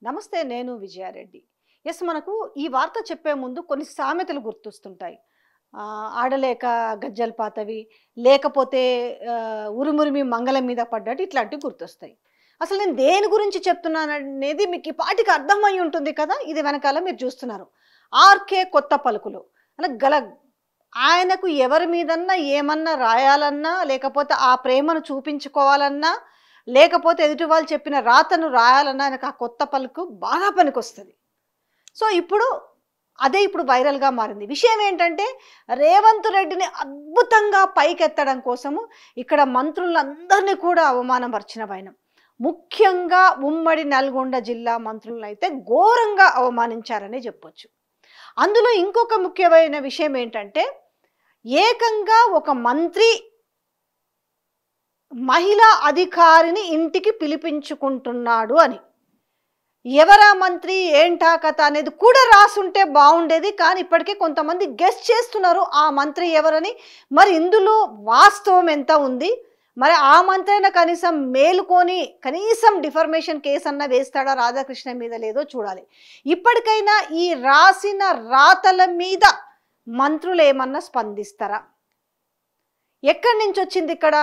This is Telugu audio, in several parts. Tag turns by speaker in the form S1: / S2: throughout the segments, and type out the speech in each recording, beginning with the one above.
S1: నమస్తే, నేను విజయారెడ్డి. మనకు ఈ వార్త చెప్పే ముందు కొన్ని సామెతలు గుర్తొస్తుంటాయి. ఆడలేక గజ్జలు పాతవి, లేకపోతే ఉరుమురిమి మంగళం మీద పడ్డట్టు ఇట్లాంటివి గుర్తొస్తాయి. అసలు నేను దేని గురించి చెప్తున్నాననేది మీకు ఈ పాటికి అర్థమై ఉంటుంది కదా! ఇది వెనకాల మీరు చూస్తున్నారు. ఆర్‌కే కొత్త పలుకులు. అంటే ఆయనకు ఎవరి మీదన్నా ఏమన్నా రాయాలన్నా, లేకపోతే ఆ ప్రేమను చూపించుకోవాలన్నా, లేకపోతే ఎదుటి వాళ్ళు చెప్పిన రాతను రాయాలన్నా ఆయనకు ఆ కొత్త పలుకు బాగా పనికొస్తది. సో, ఇప్పుడు వైరల్‌గా మారింది. విషయం ఏంటంటే, రేవంత్ రెడ్డిని అద్భుతంగా పైకెత్తడం కోసము ఇక్కడ మంత్రులందరినీ కూడా అవమానపరిచిన వైనం. ముఖ్యంగా ఉమ్మడి నల్గొండ జిల్లా మంత్రులనైతే ఘోరంగా అవమానించారనే చెప్పొచ్చు. అందులో ఇంకొక ముఖ్యమైన విషయం ఏంటంటే, ఏకంగా ఒక మంత్రి మహిళా అధికారిని ఇంటికి పిలిపించుకుంటున్నాడు అని. ఎవరా మంత్రి, ఏంటా కథ అనేది కూడా రాసుంటే బాగుండేది. కానీ ఇప్పటికే కొంతమంది గెస్ చేస్తున్నారు ఆ మంత్రి ఎవరని. మరి ఇందులో వాస్తవం ఎంత ఉంది? మరి ఆ మంత్రి అయినా కనీసం మేలుకొని కనీసం డిఫర్మేషన్ కేసు అన్న వేస్తాడా రాధాకృష్ణ మీద, లేదో చూడాలి. ఇప్పటికైనా ఈ రాసిన రాతల మీద మంత్రులు ఏమన్నా స్పందిస్తారా? ఎక్కడి నుంచి వచ్చింది ఇక్కడ?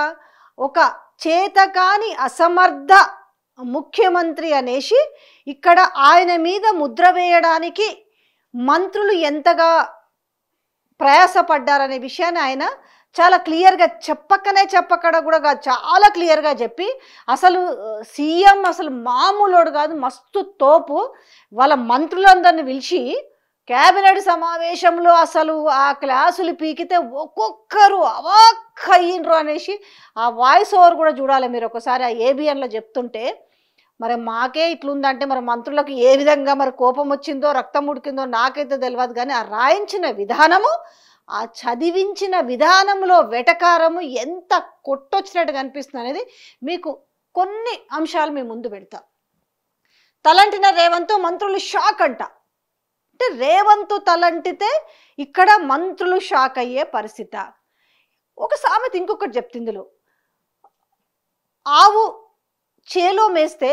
S1: ఒక చేతకాని అసమర్థ ముఖ్యమంత్రి అనేసి ఇక్కడ ఆయన మీద ముద్ర వేయడానికి మంత్రులు ఎంతగా ప్రయాసపడ్డారనే విషయాన్ని ఆయన చాలా క్లియర్గా చెప్పకడా కూడా చాలా క్లియర్గా చెప్పి, అసలు సీఎం అసలు మామూలోడు కాదు, మస్తు తోపు. వాళ్ళ మంత్రులందరిని పిలిచి క్యాబినెట్ సమావేశంలో అసలు ఆ క్లాసులు పీకితే ఒక్కొక్కరు అవాక్కయ్యిండ్రు అనేసి ఆ వాయిస్ ఓవర్ కూడా చూడాలి మీరు ఒకసారి. ఆ ఏబిఎన్లో చెప్తుంటే మరి మాకే ఇట్లుందంటే మరి మంత్రులకు ఏ విధంగా మరి కోపం వచ్చిందో, రక్తం ఉడికిందో నాకైతే తెలియదు. కానీ ఆ రాయించిన విధానము, ఆ చదివించిన విధానంలో వెటకారము ఎంత కొట్టొచ్చినట్టుగా అనిపిస్తుంది అనేది మీకు కొన్ని అంశాలు మీ ముందు పెడతా. తలంటిన రేవంత్ మంత్రులు షాక్ అంట. అంటే రేవంత్ తలంటితే ఇక్కడ మంత్రులు షాక్ అయ్యే పరిస్థితి. ఒక సామెత ఇంకొకటి చెప్తుందిలో, ఆవు చేలో మేస్తే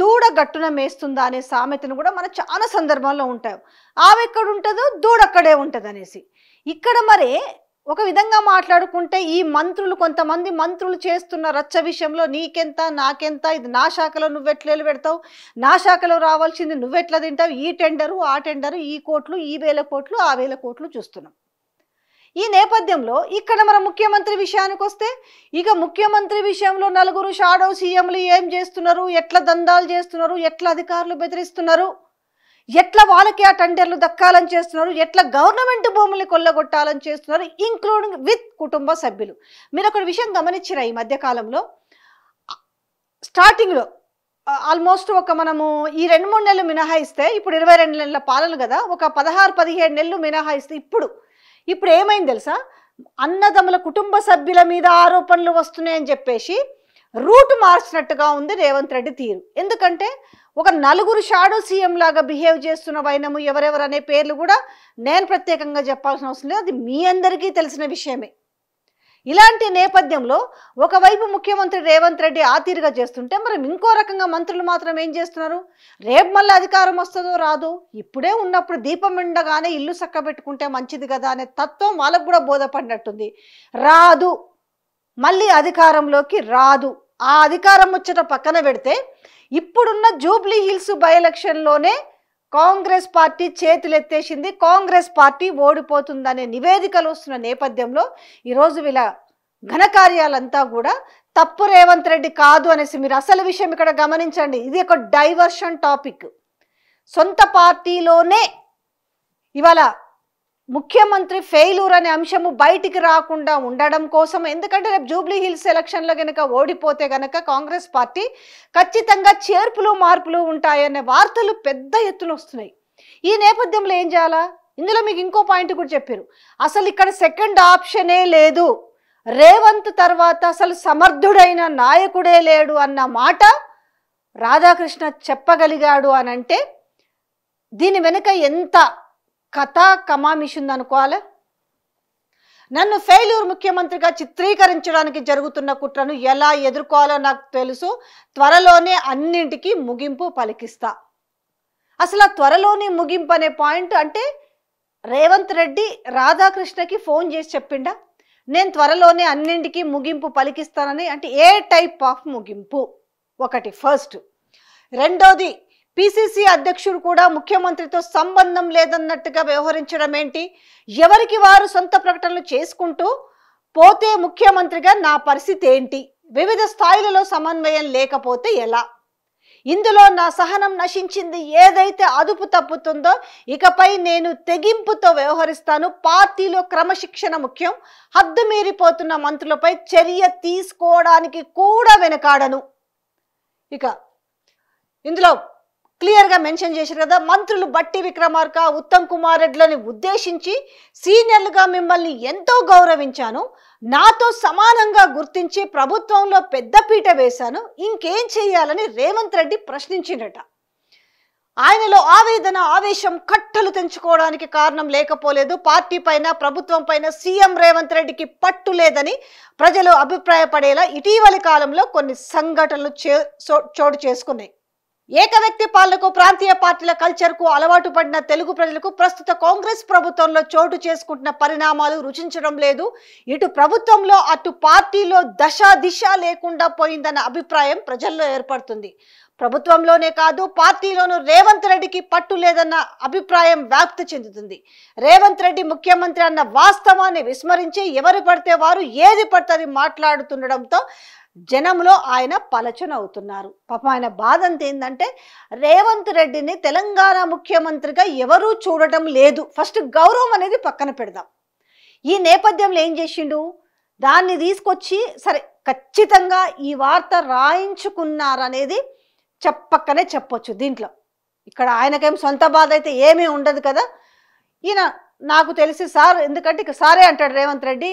S1: దూడ గట్టున మేస్తుందా అనే సామెతను కూడా మన చాలా సందర్భాల్లో ఉంటాయి. ఆవు ఎక్కడ ఉంటుందో దూడ అక్కడే ఉంటుంది అనేసి. ఇక్కడ మరి ఒక విధంగా మాట్లాడుకుంటే ఈ మంత్రులు, కొంతమంది మంత్రులు చేస్తున్న రచ్చ విషయంలో నీకెంత నాకెంత, ఇది నా శాఖలో నువ్వెట్లేలు పెడతావు, నా శాఖలో రావాల్సింది నువ్వెట్లా తింటావు, ఈ టెండరు ఆ టెండరు, ఈ కోట్లు ఈ 1000 కోట్లు ఆ 1000 కోట్లు చూస్తున్నాం. ఈ నేపథ్యంలో ఇక్కడ మన ముఖ్యమంత్రి విషయానికి వస్తే, ఇక ముఖ్యమంత్రి విషయంలో నలుగురు షాడో సీఎంలు ఏం చేస్తున్నారు, ఎట్లా దందాలు చేస్తున్నారు, ఎట్లా అధికారులు బెదిరిస్తున్నారు, ఎట్లా వాళ్ళకి ఆ టెండర్లు దక్కాలని చేస్తున్నారు, ఎట్లా గవర్నమెంట్ భూముల్ని కొల్లగొట్టాలని చేస్తున్నారు, ఇంక్లూడింగ్ విత్ కుటుంబ సభ్యులు. మీరు ఒక విషయం గమనించిన ఈ మధ్యకాలంలో స్టార్టింగ్లో ఆల్మోస్ట్ మనము ఈ 2-3 నెలలు మినహాయిస్తే, ఇప్పుడు 22 నెలల పాలన కదా, ఒక 16-17 నెలలు మినహాయిస్తే ఇప్పుడు ఏమైంది తెలుసా? అన్నదమ్ముల కుటుంబ సభ్యుల మీద ఆరోపణలు వస్తున్నాయని చెప్పేసి రూట్ మార్చినట్టుగా ఉంది రేవంత్ రెడ్డి తీరు. ఎందుకంటే ఒక నలుగురు షాడో సీఎం లాగా బిహేవ్ చేస్తున్న వైనము ఎవరెవరు అనే పేర్లు కూడా నేను ప్రత్యేకంగా చెప్పాల్సిన అవసరం లేదు, అది మీ అందరికీ తెలిసిన విషయమే. ఇలాంటి నేపథ్యంలో ఒకవైపు ముఖ్యమంత్రి రేవంత్ రెడ్డి ఆ తీరుగా చేస్తుంటే, మరి ఇంకో రకంగా మంత్రులు మాత్రం ఏం చేస్తున్నారు? రేపు మళ్ళీ అధికారం వస్తుందో రాదో, ఇప్పుడే ఉన్నప్పుడు దీపం ఉండగానే ఇల్లు చక్కబెట్టుకుంటే మంచిది కదా అనే తత్వం వాళ్ళకు కూడా బోధపడినట్టుంది. రాదు, మళ్ళీ అధికారంలోకి రాదు. ఆ అధికారం ముచ్చట పక్కన పెడితే, ఇప్పుడున్న జూబ్లీ హిల్స్ బై ఎలక్షన్లోనే కాంగ్రెస్ పార్టీ చేతులెత్తేసింది, కాంగ్రెస్ పార్టీ ఓడిపోతుందనే నివేదికలు వస్తున్న నేపథ్యంలో ఈరోజు వీళ్ళ ఘనకార్యాలంతా కూడా తప్పు రేవంత్ రెడ్డి కాదు అనేసి మీరు అసలు విషయం ఇక్కడ గమనించండి. ఇది ఒక డైవర్షన్ టాపిక్. సొంత పార్టీలోనే ఇవాళ ముఖ్యమంత్రి ఫెయిల్యూర్ అనే అంశము బయటికి రాకుండా ఉండడం కోసం, ఎందుకంటే రేపు జూబ్లీ హిల్స్ ఎలక్షన్లో కనుక ఓడిపోతే కనుక కాంగ్రెస్ పార్టీ ఖచ్చితంగా చేర్పులు మార్పులు ఉంటాయనే వార్తలు పెద్ద ఎత్తున వస్తున్నాయి. ఈ నేపథ్యంలో ఏం చేయాలా? ఇందులో మీకు ఇంకో పాయింట్ కూడా చెప్పారు. అసలు ఇక్కడ సెకండ్ ఆప్షనే లేదు, రేవంత్ తర్వాత అసలు సమర్థుడైన నాయకుడే లేడు అన్న మాట రాధాకృష్ణ చెప్పగలిగాడు అని అంటే దీని వెనుక ఎంత కథ కమామిష్ ఉందనుకోవాలి. నన్ను ఫెయిల్యూర్ ముఖ్యమంత్రిగా చిత్రీకరించడానికి జరుగుతున్న కుట్రను ఎలా ఎదుర్కోవాలో నాకు తెలుసు, త్వరలోనే అన్నింటికీ ముగింపు పలికిస్తా. అసలు ఆ త్వరలోనే ముగింపు అనే పాయింట్ అంటే రేవంత్ రెడ్డి రాధాకృష్ణకి ఫోన్ చేసి చెప్పిండా నేను త్వరలోనే అన్నింటికి ముగింపు పలికిస్తానని? అంటే ఏ టైప్ ఆఫ్ ముగింపు? ఒకటి ఫస్ట్. రెండోది, పిసిసి అధ్యక్షుడు కూడా ముఖ్యమంత్రితో సంబంధం లేదన్నట్టుగా వ్యవహరించడం ఏంటి? ఎవరికి వారు సొంత ప్రకటనలు చేసుకుంటూ పోతే ముఖ్యమంత్రిగా నా పరిస్థితి ఏంటి? వివిధ స్థాయిలలో సమన్వయం లేకపోతే ఎలా? ఇందులో నా సహనం నశించింది. ఏదైతే అదుపు తప్పుతుందో ఇకపై నేను తెగింపుతో వ్యవహరిస్తాను. పార్టీలో క్రమశిక్షణ ముఖ్యం. హద్దు మీరిపోతున్న మంత్రులపై చర్య తీసుకోవడానికి కూడా వెనకాడను. ఇక ఇందులో క్లియర్గా మెన్షన్ చేశారు కదా, మంత్రులు బట్టి విక్రమార్క, ఉత్తమ్ కుమార్ రెడ్డిలని ఉద్దేశించి సీనియర్లుగా మిమ్మల్ని ఎంతో గౌరవించాను, నాతో సమానంగా గుర్తించి ప్రభుత్వంలో పెద్దపీట వేశాను, ఇంకేం చేయాలని రేవంత్ రెడ్డి ప్రశ్నించిండట. ఆయనలో ఆవేదన, ఆవేశం కట్టలు తెంచుకోవడానికి కారణం లేకపోలేదు. పార్టీ పైన, ప్రభుత్వం పైన సీఎం రేవంత్ రెడ్డికి పట్టు లేదని ప్రజలు అభిప్రాయపడేలా ఇటీవలి కాలంలో కొన్ని సంఘటనలు చోటు చేసుకున్నాయి. ఏకవ్యక్తి పాలనకు, ప్రాంతీయ పార్టీల కల్చర్కు అలవాటు పడిన తెలుగు ప్రజలకు ప్రస్తుత కాంగ్రెస్ ప్రభుత్వంలో చోటు చేసుకుంటున్న పరిణామాలు రుచించడం లేదు. ఇటు ప్రభుత్వంలో అటు పార్టీలో దిశ లేకుండా పోయిందన్న అభిప్రాయం ప్రజల్లో ఏర్పడుతుంది. ప్రభుత్వంలోనే కాదు పార్టీలోనూ రేవంత్ రెడ్డికి పట్టు లేదన్న అభిప్రాయం వ్యాప్తి చెందుతుంది. రేవంత్ రెడ్డి ముఖ్యమంత్రి అన్న వాస్తవాన్ని విస్మరించి ఎవరు పడితే వారు ఏది పడితే మాట్లాడుతుండడంతో జనంలో ఆయన పలచన అవుతున్నారు. పాపం ఆయన బాధ అంత ఏంటంటే రేవంత్ రెడ్డిని తెలంగాణ ముఖ్యమంత్రిగా ఎవరూ చూడటం లేదు. ఫస్ట్ గౌరవం అనేది పక్కన పెడదాం. ఈ నేపథ్యంలో ఏం చేసిండు, దాన్ని తీసుకొచ్చి సరే ఖచ్చితంగా ఈ వార్త రాయించుకున్నారనేది చెప్పక్కనే చెప్పొచ్చు. దీంట్లో ఇక్కడ ఆయనకేం సొంత బాధ అయితే ఏమీ ఉండదు కదా. ఈయన నాకు తెలిసి సార్, ఎందుకంటే ఇక సారే అంటాడు రేవంత్ రెడ్డి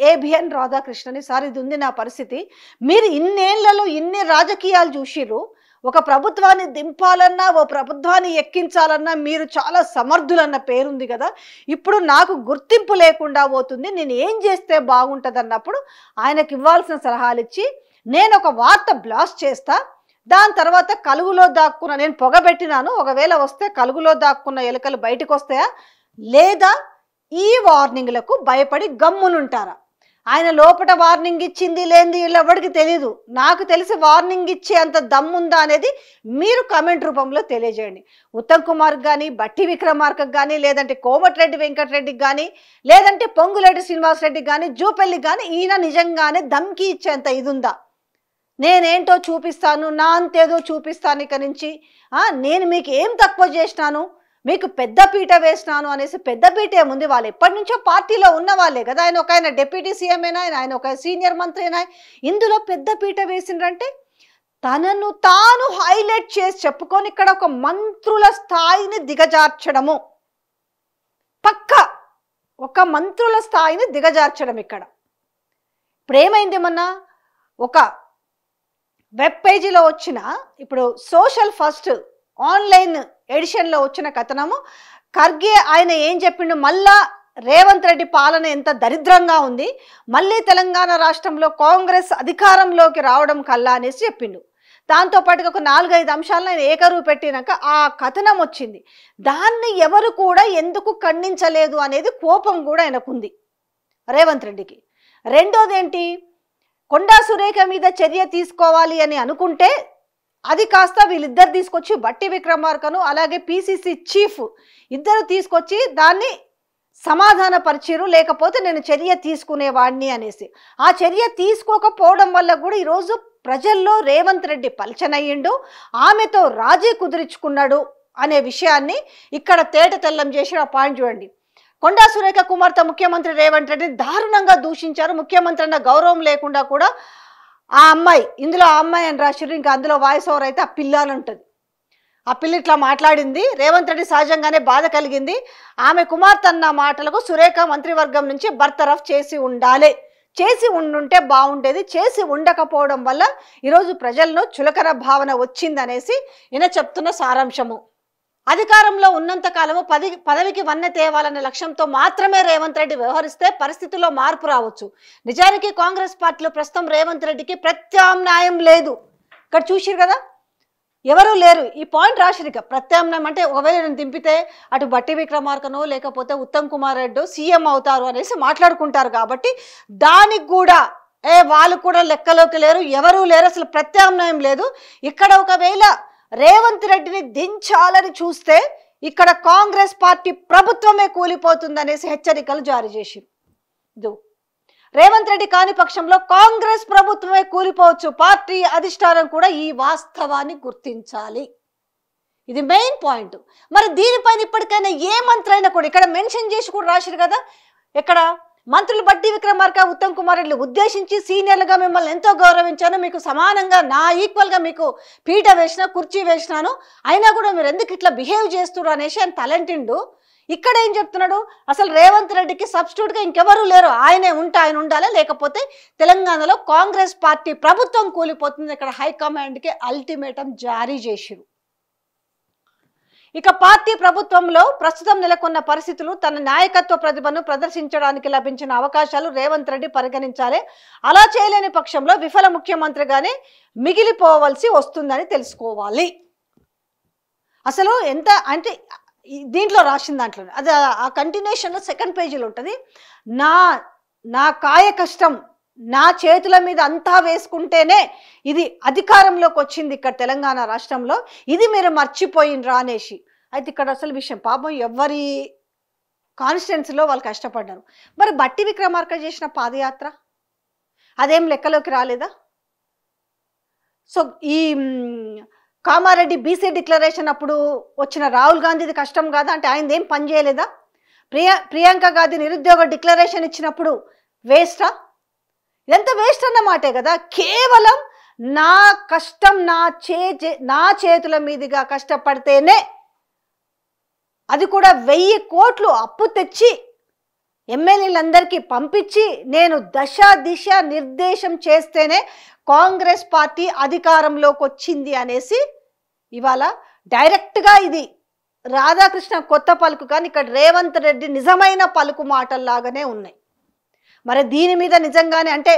S1: ఏబిఎన్ రాధాకృష్ణని, సార్ ఇది ఉంది నా పరిస్థితి, మీరు ఇన్నేళ్లలో ఇన్ని రాజకీయాలు చూసిర్రు, ఒక ప్రభుత్వాన్ని దింపాలన్నా ఓ ప్రభుత్వాన్ని ఎక్కించాలన్నా మీరు చాలా సమర్థులన్న పేరుంది కదా, ఇప్పుడు నాకు గుర్తింపు లేకుండా పోతుంది, నేను ఏం చేస్తే బాగుంటుంది అన్నప్పుడు ఆయనకి ఇవ్వాల్సిన సలహాలు ఇచ్చి నేను ఒక వార్త బ్లాస్ట్ చేస్తా, దాని తర్వాత కలుగులో దాక్కున్న, నేను పొగబెట్టినాను, ఒకవేళ వస్తే కలుగులో దాక్కున్న ఎలుకలు బయటకు వస్తాయా లేదా ఈ వార్నింగ్లకు భయపడి గమ్మునుంటారా? ఆయన లోపల వార్నింగ్ ఇచ్చింది లేనిది ఎవరికి తెలియదు. నాకు తెలిసి వార్నింగ్ ఇచ్చే అంత దమ్ముందా అనేది మీరు కమెంట్ రూపంలో తెలియజేయండి. ఉత్తమ్ కుమార్ కానీ, బట్టి విక్రమార్కకు కానీ, లేదంటే కోమటిరెడ్డి వెంకటరెడ్డికి కానీ, లేదంటే పొంగులేటి శ్రీనివాసరెడ్డికి కానీ, జూపల్లికి కానీ ఈయన నిజంగానే ధమ్కి ఇచ్చేంత ఇది ఉందా? నేనేంటో చూపిస్తాను, నా అంతేదో చూపిస్తాను, ఇక నుంచి నేను మీకు ఏం తక్కువ చేసినాను, మీకు పెద్దపీట వేసినాను అనేసి పెద్దపీట ఏముంది, వాళ్ళు ఎప్పటి నుంచో పార్టీలో ఉన్న వాళ్ళే కదా. ఆయన డిప్యూటీ సీఎం అయినా, ఆయన ఒక సీనియర్ మంత్రి అయినా, ఇందులో పెద్దపీట వేసిండ్రంటే తనను తాను హైలైట్ చేసి చెప్పుకొని ఇక్కడ ఒక మంత్రుల స్థాయిని దిగజార్చడము, పక్క ఒక మంత్రుల స్థాయిని దిగజార్చడం. ఇక్కడ ఇప్పుడు ఏమైంది, ఏమన్నా ఒక వెబ్ పేజీలో వచ్చిన, ఇప్పుడు సోషల్ ఫస్ట్ ఆన్లైన్ ఎడిషన్లో వచ్చిన కథనము, ఖర్గే ఆయన ఏం చెప్పిండు, మళ్ళా రేవంత్ రెడ్డి పాలన ఎంత దరిద్రంగా ఉంది, మళ్ళీ తెలంగాణ రాష్ట్రంలో కాంగ్రెస్ అధికారంలోకి రావడం కల్లా అనేసి చెప్పిండు. దాంతోపాటుగా ఒక 4-5 అంశాలను ఆయన ఏకరువు పెట్టినాక ఆ కథనం వచ్చింది. దాన్ని ఎవరు కూడా ఎందుకు ఖండించలేదు అనేది కోపం కూడా ఆయనకుంది రేవంత్ రెడ్డికి. రెండోది ఏంటి, కొండా సురేఖ మీద చర్య తీసుకోవాలి అని అనుకుంటే అది కాస్త వీళ్ళిద్దరు తీసుకొచ్చి బట్టి విక్రమార్కను అలాగే పిసిసి చీఫ్ ఇద్దరు తీసుకొచ్చి దాన్ని సమాధానపరిచిరు, లేకపోతే నేను చర్య తీసుకునేవాడిని అనేసి. ఆ చర్య తీసుకోకపోవడం వల్ల కూడా ఈరోజు ప్రజల్లో రేవంత్ రెడ్డి పలచనయ్యిండు, ఆమెతో రాజీ కుదుర్చుకున్నాడు అనే విషయాన్ని ఇక్కడ తేట తెల్లం చేసిన పాయింట్ చూడండి. కొండా సురేఖ కుమార్తె ముఖ్యమంత్రి రేవంత్ రెడ్డిని దారుణంగా దూషించారు. ముఖ్యమంత్రి అన్న గౌరవం లేకుండా కూడా ఆ అమ్మాయి, ఇందులో ఆ అమ్మాయి అని రాసిర్రు, ఇంకా అందులో వాయిస్ ఓవర్ అయితే ఆ పిల్ల అని ఉంటుంది. ఆ పిల్ల ఇట్లా మాట్లాడింది. రేవంత్ రెడ్డి సహజంగానే బాధ కలిగింది. ఆమె కుమార్తె అన్న మాటలకు సురేఖ మంత్రివర్గం నుంచి బర్తరఫ్ చేసి ఉండాలి, చేసి ఉండుంటే బాగుండేది, చేసి ఉండకపోవడం వల్ల ఈరోజు ప్రజల్లో చులకన భావన వచ్చిందనేసి ఈయన చెప్తున్న సారాంశము. అధికారంలో ఉన్నంత కాలము పదవికి వన్నె తేవాలనే లక్ష్యంతో మాత్రమే రేవంత్ రెడ్డి వ్యవహరిస్తే పరిస్థితుల్లో మార్పు రావచ్చు. నిజానికి కాంగ్రెస్ పార్టీలో ప్రస్తుతం రేవంత్ రెడ్డికి ప్రత్యామ్నాయం లేదు. ఇక్కడ చూసిరు కదా, ఎవరు లేరు. ఈ పాయింట్ రాసిరిక ప్రత్యామ్నాయం అంటే ఒకవేళ నేను దింపితే అటు బట్టి విక్రమార్కనో లేకపోతే ఉత్తమ్ కుమార్ రెడ్డి సీఎం అవుతారు అనేసి మాట్లాడుకుంటారు. కాబట్టి దానికి కూడా వాళ్ళు కూడా లెక్కలోకి లేరు, ఎవరూ లేరు, అసలు ప్రత్యామ్నాయం లేదు. ఇక్కడ ఒకవేళ రేవంత్ రెడ్డిని దించాలని చూస్తే ఇక్కడ కాంగ్రెస్ పార్టీ ప్రభుత్వమే కూలిపోతుంది అనేసి హెచ్చరికలు జారీ చేసింది. రేవంత్ రెడ్డి కాని పక్షంలో కాంగ్రెస్ ప్రభుత్వమే కూలిపోవచ్చు. పార్టీ అధిష్టానం కూడా ఈ వాస్తవాన్ని గుర్తించాలి. ఇది మెయిన్ పాయింట్. మరి దీనిపైన ఇప్పటికైనా ఏ మంత్రి అయినా కూడా ఇక్కడ మెన్షన్ చేసి కూడా రాశారు కదా, ఇక్కడ మంత్రులు బట్టి విక్రమార్క ఉత్తమ్ కుమార్ రెడ్డి ఉద్దేశించి సీనియర్లుగా మిమ్మల్ని ఎంతో గౌరవించాను, మీకు సమానంగా నా ఈక్వల్గా మీకు పీట వేసిన కుర్చీ వేసినాను, అయినా కూడా మీరు ఎందుకు ఇట్లా బిహేవ్ చేస్తున్నారు అనేసి ఆయన తలంటిండు. ఇక్కడ ఏం చెప్తున్నాడు, అసలు రేవంత్ రెడ్డికి సబ్స్టిట్యూట్గా ఇంకెవరూ లేరు, ఆయన ఉండాలి, లేకపోతే తెలంగాణలో కాంగ్రెస్ పార్టీ ప్రభుత్వం కూలిపోతుంది. ఇక్కడ హైకమాండ్కి అల్టిమేటం జారీ చేసిరు. ఇక పార్టీ ప్రభుత్వంలో ప్రస్తుతం నెలకొన్న పరిస్థితులు తన నాయకత్వ ప్రతిభను ప్రదర్శించడానికి లభించిన అవకాశాలు రేవంత్ రెడ్డి పరిగణించాలి. అలా చేయలేని పక్షంలో విఫల ముఖ్యమంత్రిగానే మిగిలిపోవలసి వస్తుందని తెలుసుకోవాలి. అసలు ఎంత అంటే దీంట్లో రాసిన దాంట్లో అది ఆ కంటిన్యూషన్లో సెకండ్ పేజీలో ఉంటుంది. నా కాయ కష్టం నా చేతుల మీద అంతా వేసుకుంటేనే ఇది అధికారంలోకి వచ్చింది ఇక్కడ తెలంగాణ రాష్ట్రంలో, ఇది మీరు మర్చిపోయినరా అనేసి. అయితే ఇక్కడ అసలు విషయం పాపం ఎవరి కాన్స్టిట్యున్సీలో వాళ్ళు కష్టపడ్డారు. మరి బట్టి విక్రమార్క చేసిన పాదయాత్ర అదేం లెక్కలోకి రాలేదా? సో ఈ కామారెడ్డి బీసీ డిక్లరేషన్ అప్పుడు వచ్చిన రాహుల్ గాంధీది కష్టం కాదా అంటే ఆయనది ఏం పని చేయలేదా? ప్రియాంక గాంధీ నిరుద్యోగ డిక్లరేషన్ ఇచ్చినప్పుడు వేస్టా? ఎంత వేస్ట్ అన్నమాటే కదా. కేవలం నా కష్టం నా చేతుల మీదుగా కష్టపడితేనే, అది కూడా 1000 కోట్లు అప్పు తెచ్చి ఎమ్మెల్యేలందరికీ పంపించి నేను దిశ నిర్దేశం చేస్తేనే కాంగ్రెస్ పార్టీ అధికారంలోకి వచ్చింది అనేసి ఇవాళ డైరెక్ట్గా ఇది రాధాకృష్ణ కొత్త పలుకు, కానీ ఇక్కడ రేవంత్ రెడ్డి నిజమైన పలుకు మాటల్లాగానే ఉన్నాయి. మరి దీని మీద నిజంగానే అంటే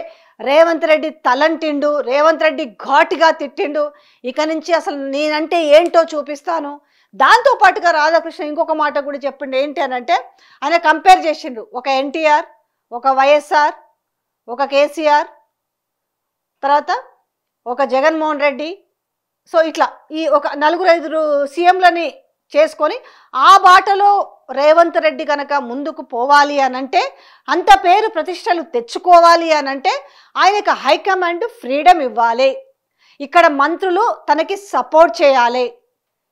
S1: రేవంత్ రెడ్డి తలంటిండు, రేవంత్ రెడ్డి ఘాటుగా తిట్టిండు, ఇక నుంచి అసలు నేనంటే ఏంటో చూపిస్తాను. దాంతోపాటుగా రాధాకృష్ణ ఇంకొక మాట కూడా చెప్పిండు. ఏంటి అని అంటే ఆయన కంపేర్ చేసిండు, ఒక ఎన్టీఆర్, ఒక వైఎస్ఆర్, ఒక కేసీఆర్, తర్వాత ఒక జగన్మోహన్ రెడ్డి, సో ఇట్లా ఈ ఒక 4-5 సీఎంలని చేసుకొని ఆ బాటలో రేవంత్ రెడ్డి కనుక ముందుకు పోవాలి అనంటే, అంత పేరు ప్రతిష్టలు తెచ్చుకోవాలి అనంటే ఆయనకు హైకమాండ్ ఫ్రీడమ్ ఇవ్వాలి, ఇక్కడ మంత్రులు తనకి సపోర్ట్ చేయాలి.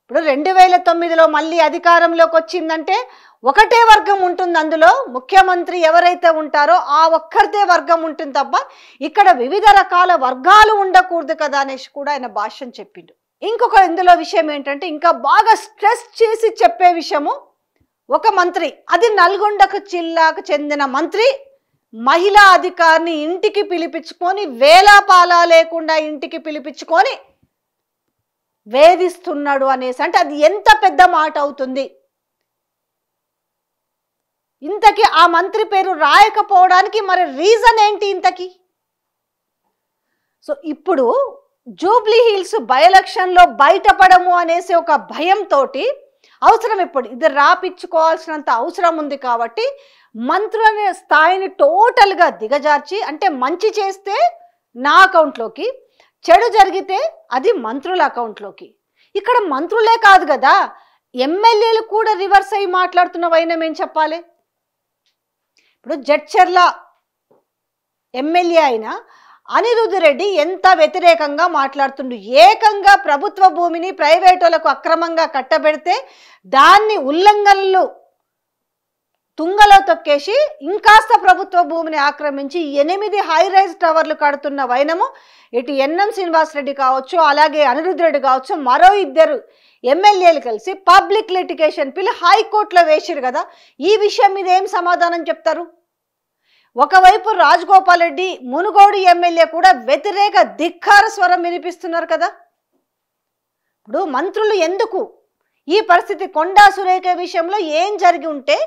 S1: ఇప్పుడు 2009లో మళ్ళీ అధికారంలోకి వచ్చిందంటే ఒకటే వర్గం ఉంటుంది, అందులో ముఖ్యమంత్రి ఎవరైతే ఉంటారో ఆ ఒక్కరిదే వర్గం ఉంటుంది తప్ప ఇక్కడ వివిధ రకాల వర్గాలు ఉండకూడదు కదా అనేసి కూడా ఆయన భాష్యం చెప్పిండు. ఇంకొక ఇందులో విషయం ఏంటంటే ఇంకా బాగా స్ట్రెస్ చేసి చెప్పే విషయము, ఒక మంత్రి, అది నల్గొండ జిల్లాకు చెందిన మంత్రి, మహిళా అధికారిని ఇంటికి పిలిపించుకొని వేలాపాలా లేకుండా ఇంటికి పిలిపించుకొని వేధిస్తున్నాడు అనేసి అంటే అది ఎంత పెద్ద మాట అవుతుంది. ఇంతకీ ఆ మంత్రి పేరు రాయకపోవడానికి మరి రీజన్ ఏంటి ఇంతకీ? సో ఇప్పుడు జూబ్లీ హిల్స్ బై ఎలక్షన్లో బయటపడము అనేసి ఒక భయంతో అవసరం, ఇప్పుడు ఇది రాపించుకోవాల్సినంత అవసరం ఉంది కాబట్టి మంత్రుల స్థాయిని టోటల్గా దిగజార్చి, అంటే మంచి చేస్తే నా అకౌంట్లోకి, చెడు జరిగితే అది మంత్రుల అకౌంట్లోకి. ఇక్కడ మంత్రులే కాదు కదా, ఎమ్మెల్యేలు కూడా రివర్స్ అయ్యి మాట్లాడుతున్న వైనం ఏం చెప్పాలి? ఇప్పుడు జడ్చర్ల ఎమ్మెల్యే అయిన అనిరుద్ రెడ్డి ఎంత వ్యతిరేకంగా మాట్లాడుతుండు. ఏకంగా ప్రభుత్వ భూమిని ప్రైవేటులకు అక్రమంగా కట్టబెడితే దాన్ని ఉల్లంఘనలు తుంగలో తొక్కేసి ఇంకాస్త ప్రభుత్వ భూమిని ఆక్రమించి 8 హైరైజ్ టవర్లు కడుతున్న వైనము ఇటు ఎన్ఎం శ్రీనివాసరెడ్డి కావచ్చు, అలాగే అనిరుద్ రెడ్డి కావచ్చు, మరో 2 ఎమ్మెల్యేలు కలిసి పబ్లిక్ లిటిగేషన్ పిల్లి హైకోర్టులో వేసిరు కదా. ఈ విషయం మీద ఏం సమాధానం చెప్తారు? ఒకవైపు రాజగోపాల్ రెడ్డి మునుగోడు ఎమ్మెల్యే కూడా వ్యతిరేక ధిక్కార స్వరం వినిపిస్తున్నారు కదా. ఇప్పుడు మంత్రులు ఎందుకు ఈ పరిస్థితి, కొండా సురేఖ విషయంలో ఏం జరిగి ఉంటే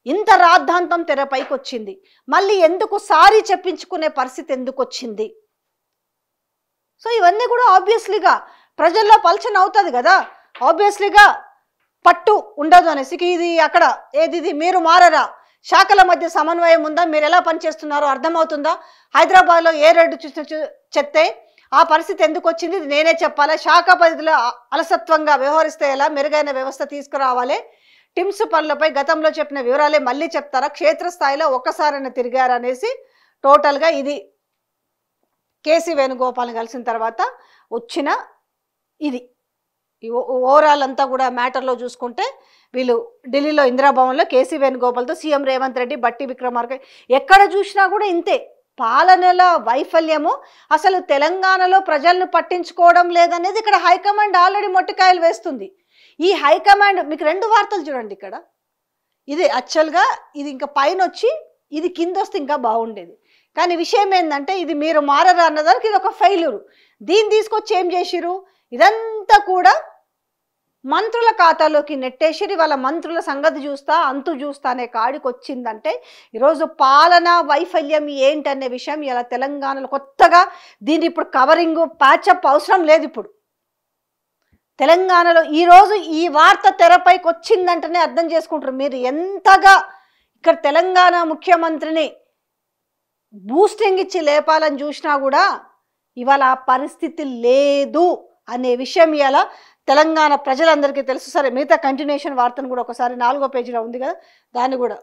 S1: ఇంత రాద్ధాంతం తెరపైకి వచ్చింది, మళ్ళీ ఎందుకు సారీ చెప్పించుకునే పరిస్థితి ఎందుకు వచ్చింది? సో ఇవన్నీ కూడా ఆబ్వియస్లీగా ప్రజల్లో పలచన అవుతుంది కదా, ఆబ్వియస్లీగా పట్టు ఉండదు అనేసి. ఇది అక్కడ ఏది మీరు మారరా, శాఖల మధ్య సమన్వయం ఉందా, మీరు ఎలా పనిచేస్తున్నారో అర్థమవుతుందా, హైదరాబాద్లో ఏ రెడ్డు చెప్తే ఆ పరిస్థితి ఎందుకు వచ్చింది ఇది నేనే చెప్పాలా, శాఖ పరిధిలో అలసత్వంగా వ్యవహరిస్తే ఎలా, మెరుగైన వ్యవస్థ తీసుకురావాలి, టిమ్స్ పనులపై గతంలో చెప్పిన వివరాలే మళ్ళీ చెప్తారా, క్షేత్రస్థాయిలో ఒక్కసారైనా తిరిగారనేసి టోటల్గా ఇది కేసీ వేణుగోపాల్ని కలిసిన తర్వాత వచ్చిన ఇది ఓవరాల్ అంతా కూడా మ్యాటర్లో చూసుకుంటే వీళ్ళు ఢిల్లీలో ఇందిరాభవన్లో కేసీ వేణుగోపాల్తో సీఎం రేవంత్ రెడ్డి, బట్టి విక్రమార్క ఎక్కడ చూసినా కూడా ఇంతే పాలనల వైఫల్యము. అసలు తెలంగాణలో ప్రజలను పట్టించుకోవడం లేదనేది ఇక్కడ హైకమాండ్ ఆల్రెడీ మొట్టికాయలు వేస్తుంది. ఈ హైకమాండ్ మీకు 2 వార్తలు చూడండి ఇక్కడ. ఇది యాక్చువల్గా ఇది ఇంకా పైన వచ్చి ఇది కింద వస్తే ఇంకా బాగుండేది. కానీ విషయం ఏంటంటే ఇది మీరు మారరా అన్నదానికి ఇది ఒక ఫెయిల్యూర్. దీన్ని తీసుకొచ్చి ఏం చేసిరు, ఇదంతా కూడా మంత్రుల ఖాతాలోకి నెట్టేసిరి. వాళ్ళ మంత్రుల సంగతి చూస్తా అంతు చూస్తా అనే కాడికి వచ్చిందంటే ఈరోజు పాలనా వైఫల్యం ఏంటనే విషయం ఇలా తెలంగాణలో కొత్తగా దీన్ని ఇప్పుడు కవరింగ్ ప్యాచప్ అవసరం లేదు. ఇప్పుడు తెలంగాణలో ఈరోజు ఈ వార్త తెరపైకి వచ్చిందంటేనే అర్థం చేసుకుంటారు మీరు ఎంతగా ఇక్కడ తెలంగాణ ముఖ్యమంత్రిని బూస్టింగ్ ఇచ్చి లేపాలని చూసినా కూడా ఇవాళ ఆ పరిస్థితి లేదు అనే విషయం ఇలా తెలంగాణ ప్రజలందరికీ తెలుసు. సరే మిగతా కంటిన్యూషన్ వార్తను కూడా ఒకసారి 4వ పేజీలో ఉంది కదా, దాన్ని కూడా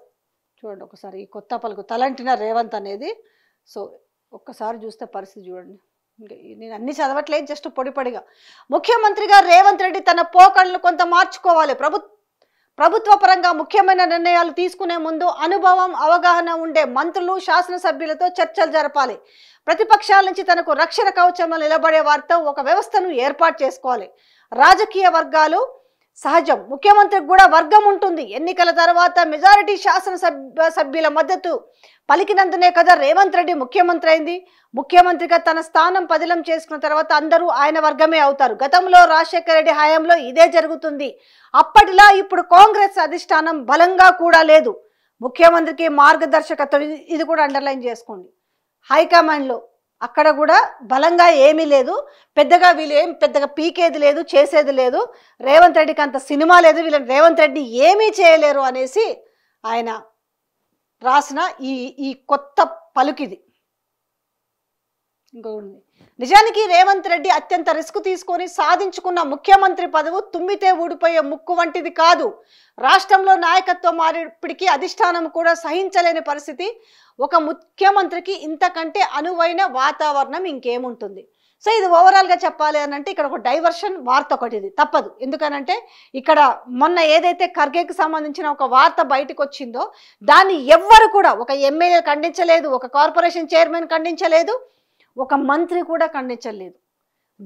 S1: చూడండి ఒకసారి. ఈ కొత్త పలుకు తలంటిన రేవంత్ అనేది. సో ఒక్కసారి చూస్తే పరిస్థితి చూడండి. నేను అన్ని చదవట్లేదు, జస్ట్ పొడిపొడిగా. ముఖ్యమంత్రిగా రేవంత్ రెడ్డి తన పోకడలు కొంత మార్చుకోవాలి. ప్రభుత్వ పరంగా ముఖ్యమైన నిర్ణయాలు తీసుకునే ముందు అనుభవం అవగాహన ఉండే మంత్రులు శాసనసభ్యులతో చర్చలు జరపాలి. ప్రతిపక్షాల నుంచి తనకు రక్షణ కవచంలో నిలబడే వారితో ఒక వ్యవస్థను ఏర్పాటు చేసుకోవాలి. రాజకీయ వర్గాలు సహజం, ముఖ్యమంత్రికి కూడా వర్గం ఉంటుంది. ఎన్నికల తర్వాత మెజారిటీ శాసనసభ్యుల మద్దతు పలికినందునే కదా రేవంత్ రెడ్డి ముఖ్యమంత్రి అయింది. ముఖ్యమంత్రిగా తన స్థానం పదిలం చేసుకున్న తర్వాత అందరూ ఆయన వర్గమే అవుతారు. గతంలో రాజశేఖర రెడ్డి హయాంలో ఇదే జరుగుతుంది. అప్పటిలా ఇప్పుడు కాంగ్రెస్ అధిష్టానం బలంగా కూడా లేదు. ముఖ్యమంత్రికి మార్గదర్శకత్వం, ఇది కూడా అండర్లైన్ చేసుకోండి. హైకమాండ్లో అక్కడ కూడా బలంగా ఏమీ లేదు. పెద్దగా వీళ్ళు ఏం పెద్దగా పీకేది లేదు, చేసేది లేదు. రేవంత్ రెడ్డికి అంత సినిమా లేదు, వీళ్ళని రేవంత్ రెడ్డి ఏమీ చేయలేరు అనేసి ఆయన రాసిన ఈ కొత్త పలుకిది. ఇంకొకటి, నిజానికి రేవంత్ రెడ్డి అత్యంత రిస్క్ తీసుకొని సాధించుకున్న ముఖ్యమంత్రి పదవి తుమ్మితే ఊడిపోయే ముక్కు వంటిది కాదు. రాష్ట్రంలో నాయకత్వం మారినప్పటికీ అధిష్టానం కూడా సహించలేని పరిస్థితి. ఒక ముఖ్యమంత్రికి ఇంతకంటే అనువైన వాతావరణం ఇంకేముంటుంది. సో ఇది ఓవరాల్గా చెప్పాలి అని అంటే ఇక్కడ ఒక డైవర్షన్ వార్త ఒకటి, ఇది తప్పదు. ఎందుకనంటే ఇక్కడ మొన్న ఏదైతే ఖర్గేకి సంబంధించిన ఒక వార్త బయటకు వచ్చిందో దాన్ని ఎవ్వరు కూడా, ఒక ఎమ్మెల్యే ఖండించలేదు, ఒక కార్పొరేషన్ చైర్మన్ ఖండించలేదు, ఒక మంత్రి కూడా ఖండించలేదు.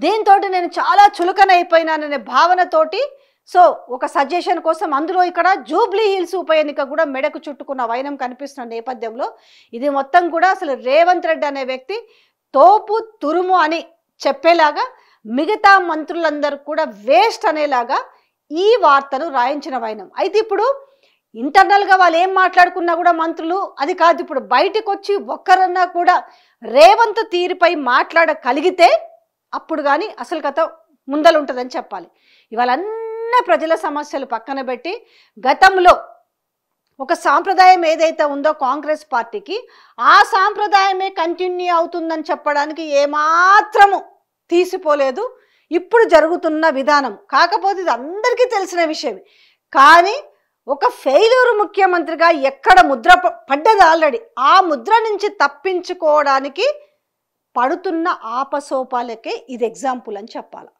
S1: దీంతో నేను చాలా చులకనైపోయినాననే భావనతోటి సో ఒక సజెషన్ కోసం అందులో ఇక్కడ జూబ్లీ హిల్స్ ఉప ఎన్నిక కూడా మెడకు చుట్టుకున్న వైనం కనిపిస్తున్న నేపథ్యంలో ఇది మొత్తం కూడా అసలు రేవంత్ రెడ్డి అనే వ్యక్తి తోపు తురుము అని చెప్పేలాగా మిగతా మంత్రులందరూ కూడా వేస్ట్ అనేలాగా ఈ వార్తను రాయించిన వైనం. అయితే ఇప్పుడు ఇంటర్నల్గా వాళ్ళు ఏం మాట్లాడుకున్నా కూడా మంత్రులు అది కాదు, ఇప్పుడు బయటకు వచ్చి ఒక్కరన్నా కూడా రేవంత్ తీరుపై మాట్లాడగలిగితే అప్పుడు కానీ అసలు కథ ముందలుంటుందని చెప్పాలి. ఇవాళ అన్ని ప్రజల సమస్యలు పక్కన పెట్టి గతంలో ఒక సాంప్రదాయం ఏదైతే ఉందో కాంగ్రెస్ పార్టీకి ఆ సాంప్రదాయమే కంటిన్యూ అవుతుందని చెప్పడానికి ఏమాత్రము తీసిపోలేదు ఇప్పుడు జరుగుతున్న విధానం. కాకపోతే ఇది అందరికీ తెలిసిన విషయమే. కానీ ఒక ఫెయిల్యూర్ ముఖ్యమంత్రిగా ఎక్కడ ముద్ర పడ్డది ఆల్రెడీ, ఆ ముద్ర నుంచి తప్పించుకోవడానికి పడుతున్న ఆపసోపాలకే ఇది ఎగ్జాంపుల్ అని చెప్పాలి.